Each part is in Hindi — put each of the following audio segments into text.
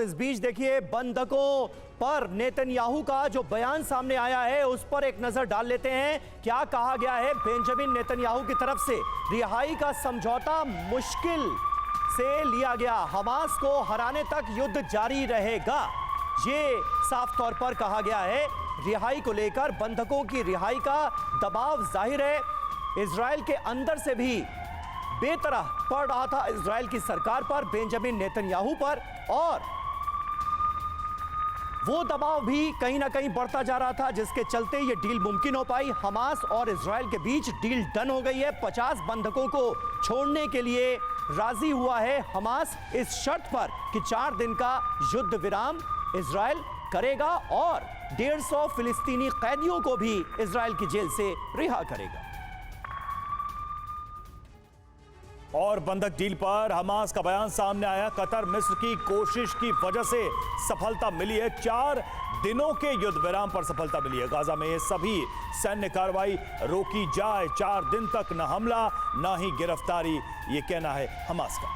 इस बीच देखिए बंधकों पर नेतन्याहू का जो बयान सामने आया है उस पर एक नजर डाल लेते हैं। क्या कहा गया है बेंजामिन नेतन्याहू की तरफ से? रिहाई का समझौता मुश्किल से लिया गया, हमास को हराने तक युद्ध जारी रहेगा, ये साफ तौर पर कहा गया है। रिहाई को लेकर बंधकों की रिहाई का दबाव जाहिर है इजराइल के अंदर से भी बेतरह पड़ रहा था इजराइल की सरकार पर, बेंजामिन नेतन्याहू पर, और वो दबाव भी कहीं ना कहीं बढ़ता जा रहा था जिसके चलते ये डील मुमकिन हो पाई। हमास और इजराइल के बीच डील डन हो गई है। 50 बंधकों को छोड़ने के लिए राजी हुआ है हमास इस शर्त पर कि 4 दिन का युद्ध विराम इजराइल करेगा और 150 फिलिस्तीनी कैदियों को भी इजराइल की जेल से रिहा करेगा। और बंधक डील पर हमास का बयान सामने आया। कतर मिस्र की कोशिश की वजह से सफलता मिली है। 4 दिनों के युद्ध विराम पर सफलता मिली है। गाजा में सभी सैन्य कार्रवाई रोकी जाए, 4 दिन तक न हमला न ही गिरफ्तारी, ये कहना है हमास का।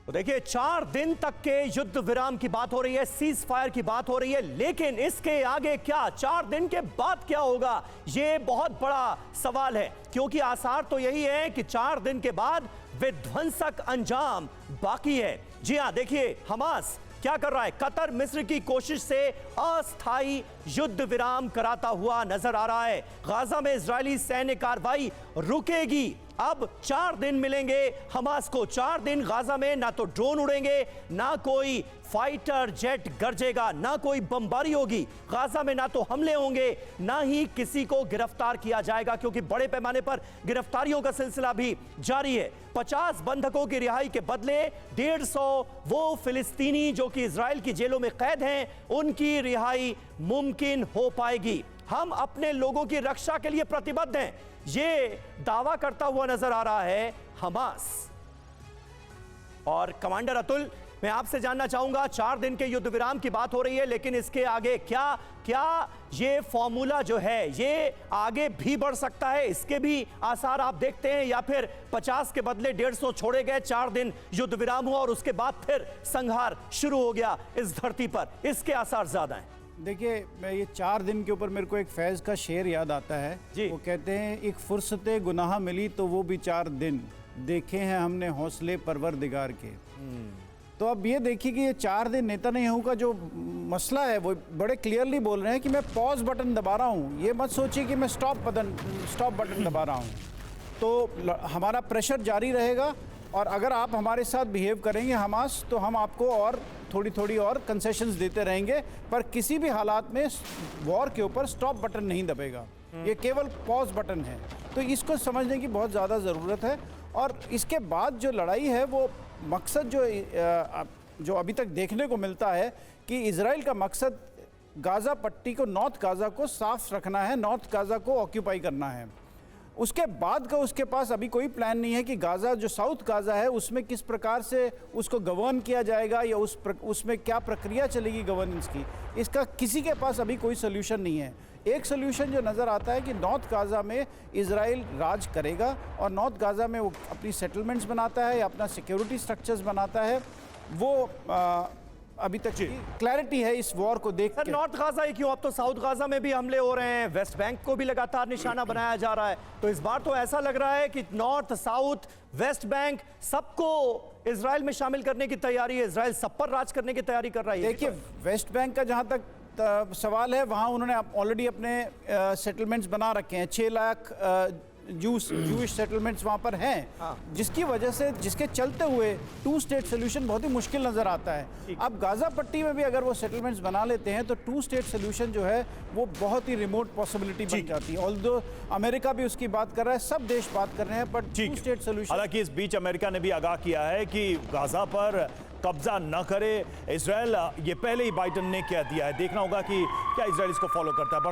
तो देखिए 4 दिन तक के युद्ध विराम की बात हो रही है, सीज फायर की बात हो रही है, लेकिन इसके आगे क्या, 4 दिन के बाद क्या होगा, ये बहुत बड़ा सवाल है। क्योंकि आसार तो यही है कि 4 दिन के बाद विध्वंसक अंजाम बाकी है। जी हां, देखिए हमास क्या कर रहा है, कतर मिस्र की कोशिश से अस्थायी युद्ध विराम कराता हुआ नजर आ रहा है। गाजा में इजरायली सैन्य कार्रवाई रुकेगी। अब 4 दिन मिलेंगे हमास को। 4 दिन गाजा में ना तो ड्रोन उड़ेंगे, ना कोई फाइटर जेट गरजेगा, ना कोई बमबारी होगी। गाजा में ना तो हमले होंगे, ना ही किसी को गिरफ्तार किया जाएगा, क्योंकि बड़े पैमाने पर गिरफ्तारियों का सिलसिला भी जारी है। 50 बंधकों की रिहाई के बदले 150 वो फिलिस्तीनी जो कि इजराइल की जेलों में कैद हैं, उनकी रिहाई मुमकिन हो पाएगी। हम अपने लोगों की रक्षा के लिए प्रतिबद्ध हैं, ये दावा करता हुआ नजर आ रहा है हमास। और कमांडर अतुल, मैं आपसे जानना चाहूंगा, 4 दिन के युद्ध विराम की बात हो रही है, लेकिन इसके आगे क्या ये फॉर्मूला जो है ये आगे भी बढ़ सकता है? इसके भी आसार आप देखते हैं, या फिर 50 के बदले 150 छोड़े गए, 4 दिन युद्ध विराम हुआ और उसके बाद फिर संहार शुरू हो गया इस धरती पर, इसके आसार ज्यादा हैं? देखिए, मैं ये 4 दिन के ऊपर मेरे को एक फैज़ का शेर याद आता है जी। वो कहते हैं, एक फुर्सते गुनाह मिली तो वो भी 4 दिन देखे हैं हमने हौसले परवरदिगार के। तो अब ये देखिए कि ये 4 दिन नेतन्याहू का जो मसला है वो बड़े क्लियरली बोल रहे हैं कि मैं पॉज बटन दबा रहा हूँ, ये मत सोचिए कि मैं स्टॉप बटन दबा रहा हूँ। तो हमारा प्रेशर जारी रहेगा, और अगर आप हमारे साथ बिहेव करेंगे हमास, तो हम आपको और थोड़ी और कंसेशंस देते रहेंगे, पर किसी भी हालात में वॉर के ऊपर स्टॉप बटन नहीं दबेगा, ये केवल पॉज बटन है। तो इसको समझने की बहुत ज़्यादा ज़रूरत है। और इसके बाद जो लड़ाई है वो मकसद जो अभी तक देखने को मिलता है कि इजराइल का मकसद गाज़ा पट्टी को, नॉर्थ गाज़ा को साफ रखना है, नॉर्थ गाज़ा को ऑक्यूपाई करना है। उसके बाद का उसके पास अभी कोई प्लान नहीं है कि गाज़ा जो साउथ गाज़ा है उसमें किस प्रकार से उसको गवर्न किया जाएगा, या उसमें क्या प्रक्रिया चलेगी गवर्नेंस की, इसका किसी के पास अभी कोई सोल्यूशन नहीं है। एक सोल्यूशन जो नज़र आता है कि नॉर्थ गाज़ा में इजराइल राज करेगा, और नॉर्थ गाज़ा में वो अपनी सेटलमेंट्स बनाता है या अपना सिक्योरिटी स्ट्रक्चर्स बनाता है। वो अभी तक क्लैरिटी है इस वॉर को देख के। नॉर्थ गाजा ही क्यों, अब तो साउथ गाजा में भी हमले हो रहे हैं, वेस्ट बैंक को भी लगातार निशाना बनाया जा रहा है। तो इस बार तो ऐसा लग रहा है कि नॉर्थ, साउथ, वेस्ट बैंक सबको इजराइल में शामिल करने की तैयारी है, इजराइल सब पर राज करने की तैयारी कर रहा है। देखिए, वेस्ट बैंक का जहां तक सवाल है, वहां उन्होंने ऑलरेडी अपने सेटलमेंट्स बना रखे हैं। 6 लाख जूइश सेटलमेंट्स वहाँ पर हैं, जिसकी वजह से, जिसके चलते हुए 2 स्टेट सोल्यूशन बहुत ही मुश्किल नज़र आता है। अब गाज़ा पट्टी में भी अगर वो सेटलमेंट्स बना लेते हैं तो 2 स्टेट सोल्यूशन जो है वो बहुत ही रिमोट पॉसिबिलिटी बन जाती है। ऑल्दो अमेरिका भी उसकी बात कर रहा है, सब देश बात कर रहे हैं, बट 2 स्टेट सोल्यूशन। हालांकि इस बीच अमेरिका ने भी आगाह किया है कि गाज़ा पर कब्जा न करे इजराइल, ये पहले ही बाइडेन ने कह दिया है। देखना होगा कि क्या इजराइल इसको फॉलो करता है।